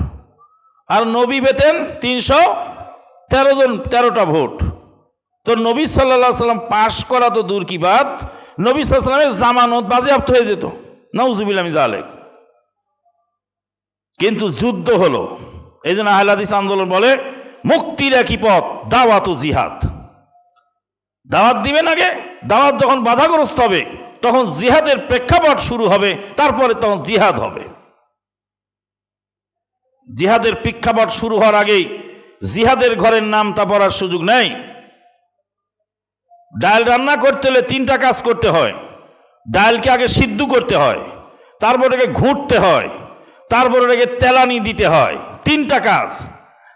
আর নবী পেতেন 313 জন, 13টা ভোট। তো নবী সাল্লাল্লাহু আলাইহি সাল্লাম পাশ করা তো দূর কি বাত, নবী সাল্লাল্লাহু আলাইহি সাল্লামের জামানত বাজেয়াপ্ত হয়ে যেত, নাউজুবিল্লাহ মিন যালিক। কিন্তু যুদ্ধ হলো। এই জন্য আহলে হাদিস আন্দোলন বলে মুক্তির একই পথ, দাওয়াত ও জিহাদ। দাওয়াত দিবেন আগে, দাওয়াত যখন বাধাগ্রস্ত হবে তখন জিহাদের প্রেক্ষাপট শুরু হবে, তারপরে তখন জিহাদ হবে। জিহাদের প্রেক্ষাপট শুরু হওয়ার আগেই জিহাদের ঘরের নামটা পড়ার সুযোগ নেই। ডাল রান্না করতে হলে 3টা কাজ করতে হয়। ডালকে আগে সিদ্ধ করতে হয়, তারপর এটাকে ঘুঁটতে হয়, তারপর এটাকে তেলানি দিতে হয়, 3টা কাজ।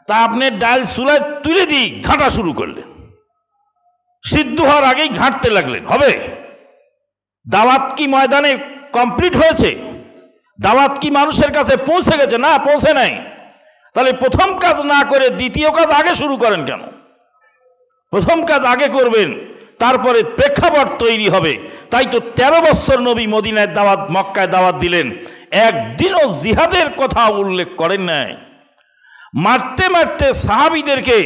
তা আপনি ডাল চুলায় তুলে দিয়ে ঘাঁটা শুরু করলেন, সিদ্ধ হওয়ার আগেই ঘাঁটতে লাগলেন, হবে? দাওয়াত কি ময়দানে কমপ্লিট হয়েছে? দাওয়াত কি মানুষের কাছে পৌঁছে গেছে? না, পৌঁছে নাই। তাহলে প্রথম কাজ না করে দ্বিতীয় কাজ আগে শুরু করেন কেন? প্রথম কাজ আগে করবেন, তারপরে প্রেক্ষাপট তৈরি হবে। তাই তো 13 বছর নবী মদিনায় দাওয়াত, মক্কায় দাওয়াত দিলেন, একদিনও জিহাদের কথা উল্লেখ করেন নাই। মারতে মারতে সাহাবীদেরকে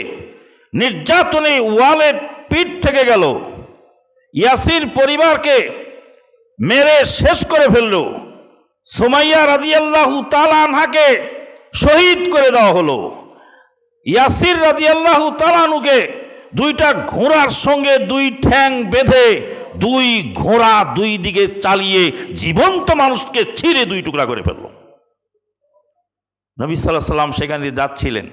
নির্যাতনে ওয়ালের পিঠ থেকে গেল, ইয়াসির পরিবারকে মেরে শেষ করে ফেলল, সুমাইয়া রাদিয়াল্লাহু তাআলা আনহাকে শহীদ করে দেওয়া হলো, ইয়াসির রাদিয়াল্লাহু তাআলা আনহুকে 2টা ঘোড়ার সঙ্গে 2 ঠ্যাং বেঁধে 2 ঘোড়া 2 দিকে চালিয়ে জীবন্ত মানুষকে ছিঁড়ে 2 টুকরা করে ফেলল। নবী সাল্লাল্লাহু আলাইহি সাল্লাম সেখান দিয়ে যাচ্ছিলেন,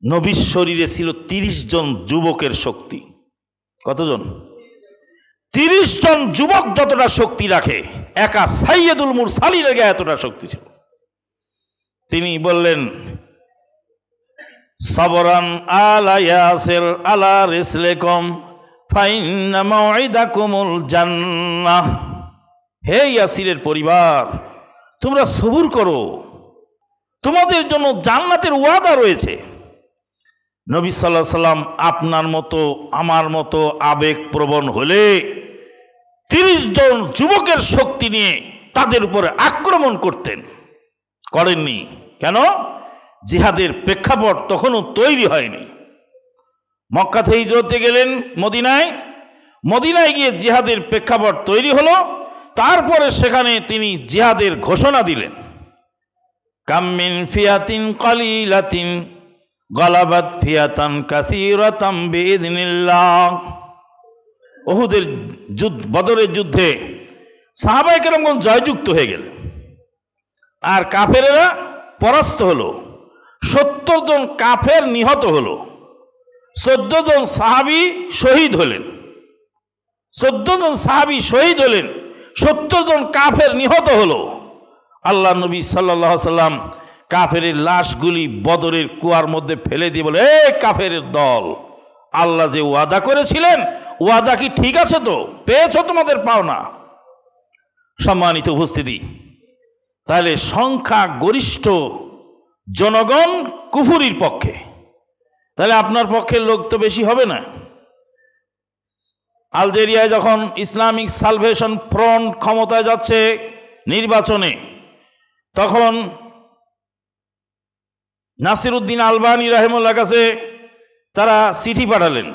নবীর শরীরে ছিল 30 জন যুবকের শক্তি। কতজন? 30 জন যুবক যতটা শক্তি রাখে, একা সাইয়্যিদুল মুরসালিনের গায়ে এতটা শক্তি ছিল। তিনি বললেন, সাবরান আলা ইয়াসির আলা রিসলিকুম ফাইন্না মাউইদাকুমুল জান্নাহ। হে ইয়াসিরের পরিবার, তোমরা সবুর করো, তোমাদের জন্য জান্নাতের ওয়াদা রয়েছে। নবী সাল্লাল্লাহু আলাইহি সাল্লাম আপনার মতো আমার মতো আবেগপ্রবণ হলে 30 জন যুবকের শক্তি নিয়ে তাদের উপরে আক্রমণ করতেন, করেননি। কেন? জিহাদের প্রেক্ষাপট তখনও তৈরি হয়নি। মক্কা থেকে হিজরতে গেলেন মদিনায়, মদিনায় গিয়ে জিহাদের প্রেক্ষাপট তৈরি হলো, তারপরে সেখানে তিনি জিহাদের ঘোষণা দিলেন। কামিন ফিয়াতিন কালিলাতিন গালাবাত ফিয়াতান কাসীরাতাম বিইযনিল্লাহ। উহুদের যুদ্ধ, বদরের যুদ্ধে সাহাবায়ে কেরামগণ জয়যুক্ত হয়ে গেলেন আর কাফেরেরা পরাস্ত হলো। 70 জন কাফের নিহত হলো, 14 জন সাহাবী শহীদ হলেন। 14 জন সাহাবী শহীদ হলেন, 70 জন কাফের নিহত হলো। আল্লাহ নবী সাল্লাল্লাহু আলাইহি সাল্লাম কাফেরের লাশগুলি বদরের কুয়ার মধ্যে ফেলে দিয়ে বলে, এ কাফেরের দল, আল্লাহ যে ওয়াদা করেছিলেন ওয়াদা কি ঠিক আছে? তো পেয়েছো তোমাদের পাওনা। সম্মানিত উপস্থিতি, তাহলে সংখ্যা গরিষ্ঠ জনগণ কুফুরির পক্ষে, তাহলে আপনার পক্ষের লোক তো বেশি হবে না। আলজেরিয়ায় যখন ইসলামিক সালভেশন ফ্রন্ট ক্ষমতায় যাচ্ছে নির্বাচনে, তখন নাসিরউদ্দিন আলবানী রাহিমাহুল্লাহর কাছে তারা চিঠি পাঠালেন।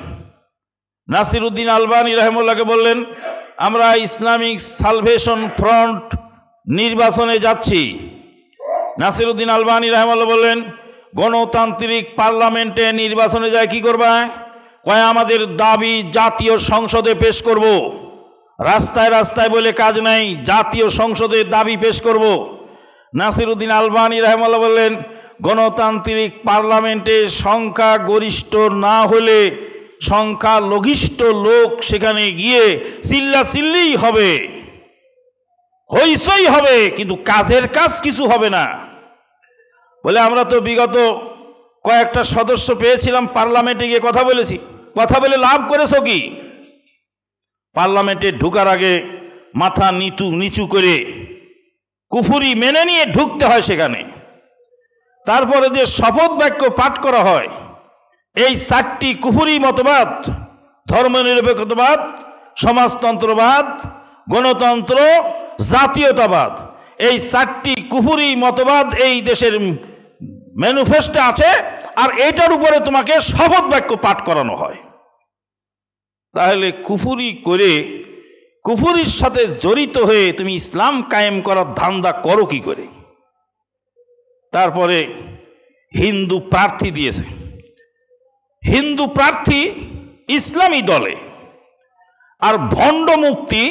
নাসিরউদ্দিন আলবানী রাহিমাহুল্লাহকে বললেন, আমরা ইসলামিক সালভেশন ফ্রন্ট নির্বাচনে যাচ্ছি। নাসিরউদ্দিন আলবানী রাহিমাহুল্লাহ বললেন, গণতান্ত্রিক পার্লামেন্টে নির্বাচনে যায় কি করবা? কয় আমাদের দাবি জাতীয় সংসদে পেশ করব। রাস্তায় রাস্তায় বলে কাজ নাই, জাতীয় সংসদে দাবি পেশ করব। নাসিরউদ্দিন আলবানী রাহিমাহুল্লাহ বললেন, গণতান্ত্রিক পার্লামেন্টে সংখ্যা গরিষ্ঠ না হলে সংখ্যা লঘিষ্ঠ লোক সেখানে গিয়ে চিল্লাচিল্লিই হবে, হইচই হবে, কিন্তু কাজের কাজ কিছু হবে না। বলে আমরা তো বিগত কয়েকটা সদস্য পেয়েছিলাম, পার্লামেন্টে গিয়ে কথা বলেছি, কথা বলে লাভ করেছো কি? পার্লামেন্টে ঢুকার আগে মাথা নিচু করে কুফুরি মেনে নিয়ে ঢুকতে হয় সেখানে। তারপরে যে শপথ বাক্য পাঠ করা হয়, এই 4টি কুফুরি মতবাদ, ধর্মনিরপেক্ষতাবাদ, সমাজতন্ত্রবাদ, গণতন্ত্র, জাতীয়তাবাদ, এই 4টি কুফুরি মতবাদ এই দেশের ম্যানিফেস্টো আছে, আর এটার উপরে তোমাকে শপথ বাক্য পাঠ করানো হয়। তাহলে কুফুরি করে, কুফুরির সাথে জড়িত হয়ে তুমি ইসলাম কায়েম করার ধান্দা করো কি করে? তারপরে হিন্দু প্রার্থী দিয়েছে, হিন্দু প্রার্থী ইসলামী দলে, আর ভণ্ড মুফতি,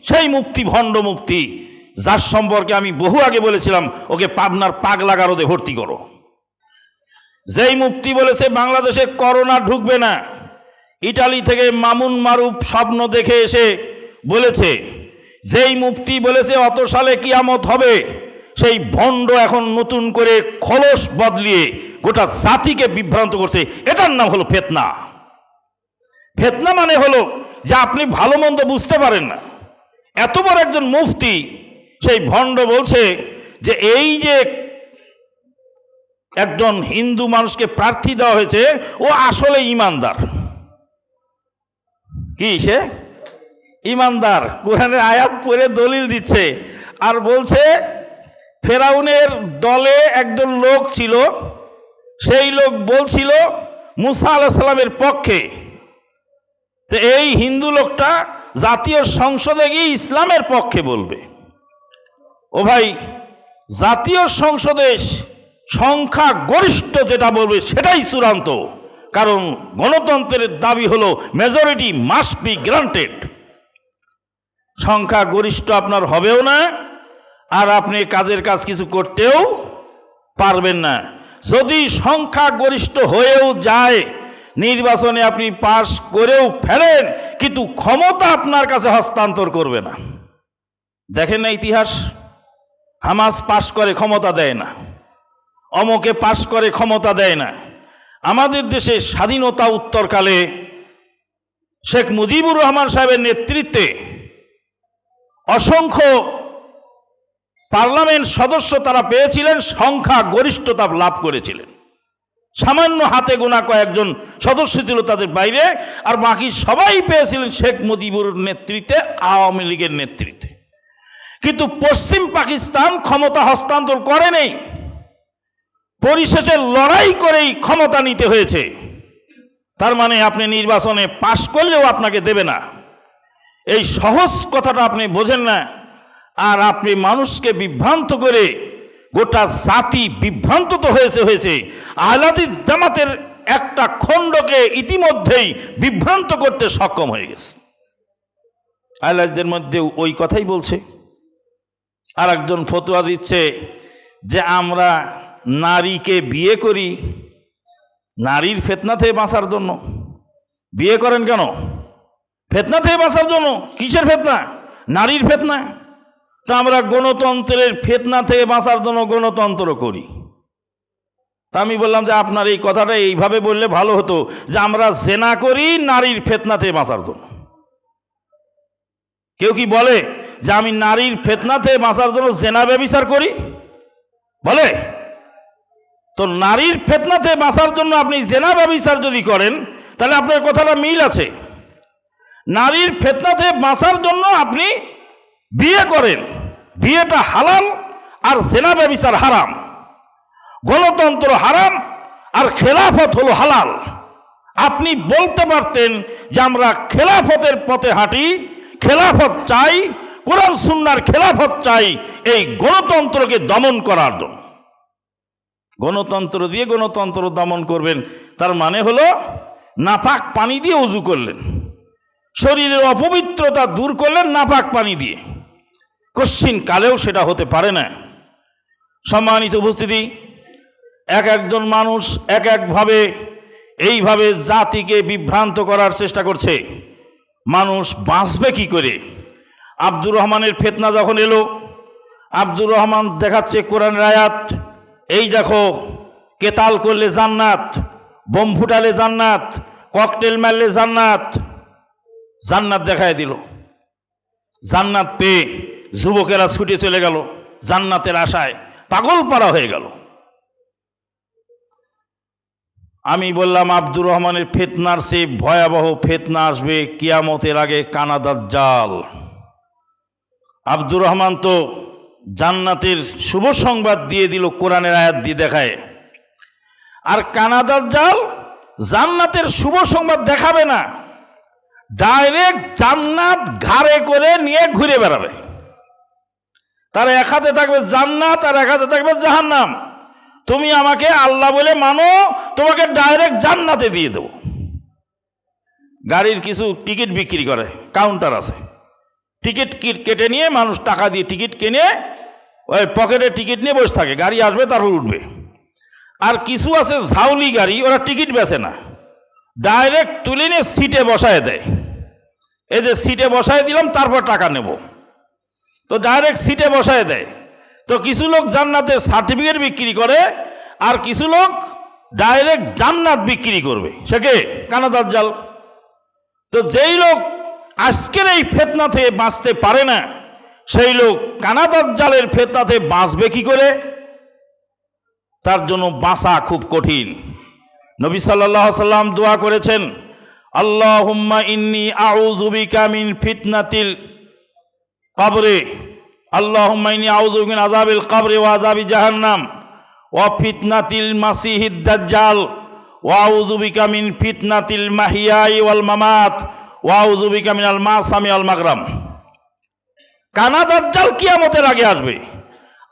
সেই মুফতি ভণ্ড মুফতি, যার সম্পর্কে আমি বহু আগে বলেছিলাম ওকে পাবনার পাগলাগারদে ভর্তি করো। যেই মুফতি বলেছে বাংলাদেশে করোনা ঢুকবে না, ইটালি থেকে মামুন মারুফ স্বপ্ন দেখে এসে বলেছে, যেই মুফতি বলেছে অত সালে কিয়ামত হবে, সেই ভণ্ড এখন নতুন করে খোলস বদলিয়ে গোটা জাতিকে বিভ্রান্ত করছে। এটার নাম হলো ফিতনা। ফিতনা মানে হলো যে আপনি ভালো মন্দ বুঝতে পারেন না। এত বড় একজন মুফতি, সেই ভণ্ড বলছে যে এই যে একজন হিন্দু মানুষকে প্রার্থী দেওয়া হয়েছে ও আসলে ইমানদার। কি সে ইমানদার? কোরআনের আয়াত পড়ে দলিল দিচ্ছে আর বলছে ফেরাউনের দলে একজন লোক ছিল, সেই লোক বলছিল মুসা আলাইহিস সালামের পক্ষে। তো এই হিন্দু লোকটা জাতীয় সংসদে গিয়ে ইসলামের পক্ষে বলবে। ও ভাই, জাতীয় সংসদে সংখ্যা গরিষ্ঠ যেটা বলবে সেটাই চূড়ান্ত, কারণ গণতন্ত্রের দাবি হলো মেজরিটি মাস্ট বি গ্রান্টেড। সংখ্যা গরিষ্ঠ আপনার হবেও না, আর আপনি কাজের কাজ কিছু করতেও পারবেন না। যদি সংখ্যা গরিষ্ঠ হয়েও যায়, নির্বাচনে আপনি পাশ করেও ফেলেন, কিন্তু ক্ষমতা আপনার কাছে হস্তান্তর করবে না। দেখেন না ইতিহাস, হামাস পাশ করে ক্ষমতা দেয় না, অমকে পাশ করে ক্ষমতা দেয় না। আমাদের দেশে স্বাধীনতা উত্তরকালে শেখ মুজিবুর রহমান সাহেবের নেতৃত্বে অসংখ্য পার্লামেন্ট সদস্য তারা পেয়েছিলেন, সংখ্যা গরিষ্ঠতা লাভ করেছিলেন। সামান্য হাতে গোনা কয়েকজন সদস্য ছিল তাদের বাইরে, আর বাকি সবাই পেয়েছিলেন শেখ মুজিবুর নেতৃত্বে, আওয়ামী লীগের নেতৃত্বে। কিন্তু পশ্চিম পাকিস্তান ক্ষমতা হস্তান্তর করে নেই, পরিশেষে লড়াই করেই ক্ষমতা নিতে হয়েছে। তার মানে আপনি নির্বাচনে পাশ করলেও আপনাকে দেবে না। এই সহজ কথাটা আপনি বোঝেন না, আর আপনি মানুষকে বিভ্রান্ত করে গোটা জাতি বিভ্রান্ত তো হয়েছে। আহলে হাদিস জামাতের একটা খণ্ডকে ইতিমধ্যেই বিভ্রান্ত করতে সক্ষম হয়ে গেছে। আহলে হাদিসদের মধ্যে ওই কথাই বলছে। আর একজন ফতোয়া দিচ্ছে যে আমরা নারীকে বিয়ে করি নারীর ফিতনা থেকে বাঁচার জন্য। বিয়ে করেন কেন? ফিতনা থেকে বাঁচার জন্য। কিসের ফিতনা? নারীর ফিতনা। তা আমরা গণতন্ত্রের ফিতনা থেকে বাঁচার জন্য গণতন্ত্র করি। তা আমি বললাম যে আপনার এই কথাটা এইভাবে বললে ভালো হতো, যে আমরা জেনা করি নারীর ফিতনা থেকে বাঁচার জন্য। কেউ কি বলে যে আমি নারীর ফিতনা থেকে বাঁচার জন্য জেনা ব্যভিচার করি? বলে? তো নারীর ফিতনা থেকে বাঁচার জন্য আপনি জেনা ব্যভিচার যদি করেন তাহলে আপনার কথাটা মিল আছে। নারীর ফিতনা থেকে বাঁচার জন্য আপনি বিয়ে করেন, বিয়েটা হালাল আর জেনা ব্যভিচার হারাম। গণতন্ত্র হারাম আর খেলাফত হলো হালাল। আপনি বলতে পারতেন যে আমরা খেলাফতের পথে হাঁটি, খেলাফত চাই, কোরআন সুন্নাহর খেলাফত চাই এই গণতন্ত্রকে দমন করার জন্য। গণতন্ত্র দিয়ে গণতন্ত্র দমন করবেন, তার মানে হলো নাপাক পানি দিয়ে ওযু করলেন, শরীরের অপবিত্রতা দূর করলেন নাপাক পানি দিয়ে। কশ্চিন কালেও সেটা হতে পারে না। সম্মানিত উপস্থিতি, এক একজন মানুষ এক একভাবে এইভাবে জাতিকে বিভ্রান্ত করার চেষ্টা করছে। মানুষ বাঁচবে কি করে? আব্দুর রহমানের ফিতনা যখন এলো, আব্দুর রহমান দেখাচ্ছে কোরআনের আয়াত, এই দেখো কেতাল করলে জান্নাত, বোম ফুটালে জান্নাত, ককটেল মারলে জান্নাত। জান্নাত দেখায় দিল। জান্নাত পেয়ে যুবকেরা ছুটে চলে গেল জান্নাতের আশায়, পাগল পাড়া হয়ে গেল। আমি বললাম আব্দুর রহমানের ফিতনার চেয়ে ভয়াবহ ফিতনা আসবে কিয়ামতের আগে, কানা দাজ্জাল। আব্দুর রহমান তো জান্নাতের শুভ সংবাদ দিয়ে দিল, কোরআনের আয়াত দিয়ে দেখায়। আর কানা দাজ্জাল জান্নাতের শুভ সংবাদ দেখাবে না, ডাইরেক্ট জান্নাত ঘাড়ে করে নিয়ে ঘুরে বেড়াবে। তার এক হাতে থাকবে জান্নাত আর এক হাতে থাকবে জাহান্নাম। তুমি আমাকে আল্লাহ বলে মানো, তোমাকে ডাইরেক্ট জান্নাতে দিয়ে দেব। গাড়ির কিছু টিকিট বিক্রি করে, কাউন্টার আছে, টিকিট কেটে নিয়ে মানুষ টাকা দিয়ে টিকিট কিনে ওই পকেটে টিকিট নিয়ে বসে থাকে, গাড়ি আসবে তারপর উঠবে। আর কিছু আছে ঝাউলি গাড়ি, ওরা টিকিট বেচে না, ডাইরেক্ট তুলে নিয়ে সিটে বসায় দেয়। এই যে সিটে বসায় দিলাম তারপর টাকা নেব, তো ডাইরেক্ট সিটে বসায় দেয়। তো কিছু লোক জান্নাতের সার্টিফিকেট বিক্রি করে, আর কিছু লোক ডাইরেক্ট জান্নাত বিক্রি করবে। সে কে? কানা দাজ্জাল। তো যেই লোক আজকের এই ফিতনা থেকে বাঁচতে পারে না, সেই লোক কানা দাজ্জালের ফিতনা থেকে বাঁচবে কি করে? তার জন্য বাঁচা খুব কঠিন। নবী সাল্লাল্লাহু আলাইহি সাল্লাম দোয়া করেছেন, আল্লাহুম্মা ইন্নী আউযু বিকা মিন ফিতনাতিল কবরে, আল্লাহুম্মা ইন্নী আউযু বিকা মিন আযাবিল কবরি ওয়া আযাবি জাহান্নাম ওয়া ফিতনাতিল মাসিহিদ দাজ্জাল ওয়া আউযু বিকা মিন ফিতনাতিল মাহিয়াই ওয়াল মামাত ওয়া আউযু বিকা মিনাল মাসামি ওয়াল মাগরাম। কানা দাজ্জাল কিয়ামতের আগে আসবে।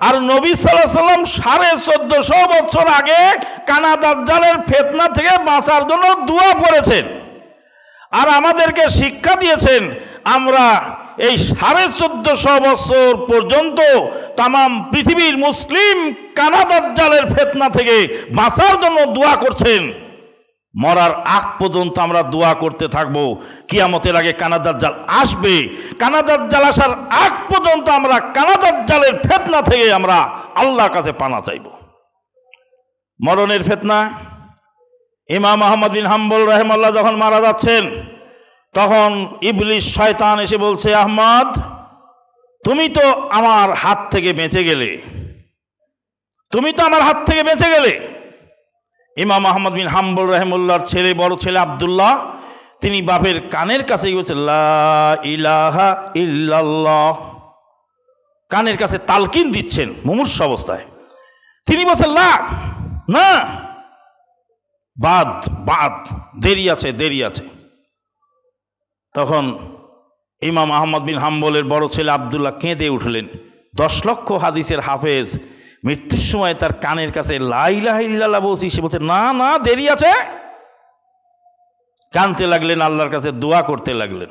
আর নবী সাল্লাল্লাহু আলাইহি সাল্লাম 1450 বছর আগে কানা দাজ্জালের ফিতনা থেকে বাঁচার জন্য দোয়া করেছেন, আর আমাদেরকে শিক্ষা দিয়েছেন আমরা এই 1450 বছর পর্যন্ত তামাম পৃথিবীর মুসলিম কানা দাজ্জালের ফিতনা থেকে বাঁচার জন্য দোয়া করছেন। মরার আগ পর্যন্ত আমরা দোয়া করতে থাকবো, কিয়ামতের আগে কানা দাজ্জাল আসবে। কানা দাজ্জাল আসার আগ পর্যন্ত আমরা কানা দাজ্জালের ফিতনা থেকে আমরা আল্লাহর কাছে পানা চাইব। মরণের ফিতনা, ইমাম আহমদ বিন হাম্বল রাহিমাহুল্লাহ যখন মারা যাচ্ছেন, তখন ইবলিস শয়তান এসে বলছে, আহমদ তুমি তো আমার হাত থেকে বেঁচে গেলে, তুমি তো আমার হাত থেকে বেঁচে গেলে। ইমাম আহমদ বিন হাম্বল রাহিমাহুল্লাহর ছেলে, বড় ছেলে আব্দুল্লাহ, তিনি বাপের কানের কাছে গিয়েছেন, লা ইলাহা ইল্লাল্লাহ, কানের কাছে তালকিন দিচ্ছেন মুমূর্ষু অবস্থায়। তিনি বলছেন, না, বাদ বাদ, দেরি আছে, দেরি আছে। তখন ইমাম আহমদ বিন হাম্বলের বড় ছেলে আব্দুল্লাহ কেঁদে উঠলেন। 10 লক্ষ হাদিসের হাফেজ, মৃত্যুর সময় তার কানের কাছে লা ইলাহা ইল্লাল্লাহ বলছি, সে বলছে না না দেরি আছে। কাঁদতে লাগলেন, আল্লাহর কাছে দোয়া করতে লাগলেন।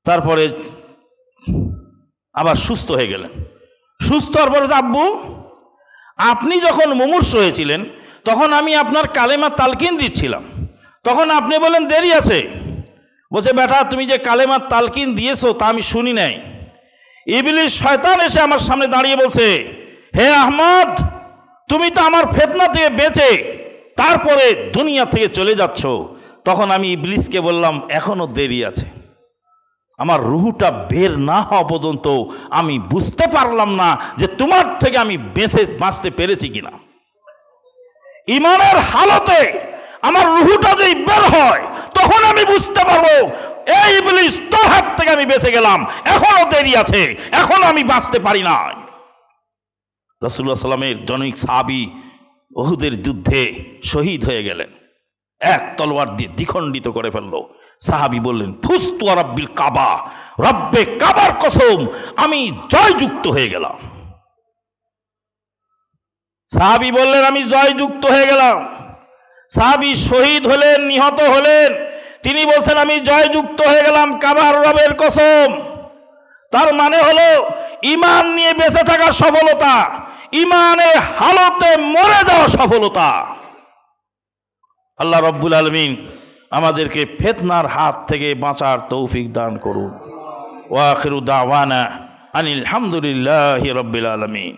তারপরে আবার সুস্থ হয়ে গেলেন। সুস্থ হওয়ার পরে, আব্বু আপনি যখন মুমূর্ষু হয়েছিলেন তখন আমি আপনার কালেমা তালকিন দিচ্ছিলাম, তখন আপনি বলেন দেরি আছে। বলছে, বেটা তুমি যে কালেমা তালকিন দিয়েছো তা আমি শুনি নাই। ইবলিস শয়তান এসে আমার সামনে দাঁড়িয়ে বলছে, হে আহমদ তুমি তো আমার ফিতনা থেকে বেঁচে তারপরে দুনিয়া থেকে চলে যাচ্ছ। তখন আমি ইবলিসকে বললাম এখনো দেরি আছে। আমার রুহুটা বের না হওয়া পর্যন্ত আমি বুঝতে পারলাম না যে তোমার থেকে আমি বাঁচতে পেরেছি কিনা। ঈমানের হালতে আমার রুহুটা যদি বের হয় তখন আমি বুঝতে পারবো এই ইবলিস তোর হাত থেকে আমি বেঁচে গেলাম, এখনো দেরি আছে, এখনো আমি বাঁচতে পারি না। রাসূলুল্লাহ সাল্লামের জনৈক সাহাবী উহুদের যুদ্ধে শহীদ হয়ে গেলেন, এক তলোয়ার দিয়ে দ্বিখণ্ডিত করে ফেললো। সাহাবী বললেন, ফুস্তু রাব্বিল কাবা, রব্বে কাবার কসম, আমি জয়যুক্ত হয়ে গেলাম। সাহাবী বললেন, আমি জয়যুক্ত হয়ে গেলাম। সাহাবী শহীদ হলেন, নিহত হলেন, তিনি বলছেন আমি জয়যুক্ত হয়ে গেলাম কাবার রবের কসম। তার মানে হলো ঈমান নিয়ে বেঁচে থাকা সফলতা, ঈমানের হালতে মরে যাওয়া সফলতা। আল্লাহ রাব্বুল আলামিন আমাদেরকে ফিতনার হাত থেকে বাঁচার তৌফিক দান করুন। ওয়া আখিরু দাওয়ানা আনিল হামদুলিল্লাহি রাব্বিল আলামিন।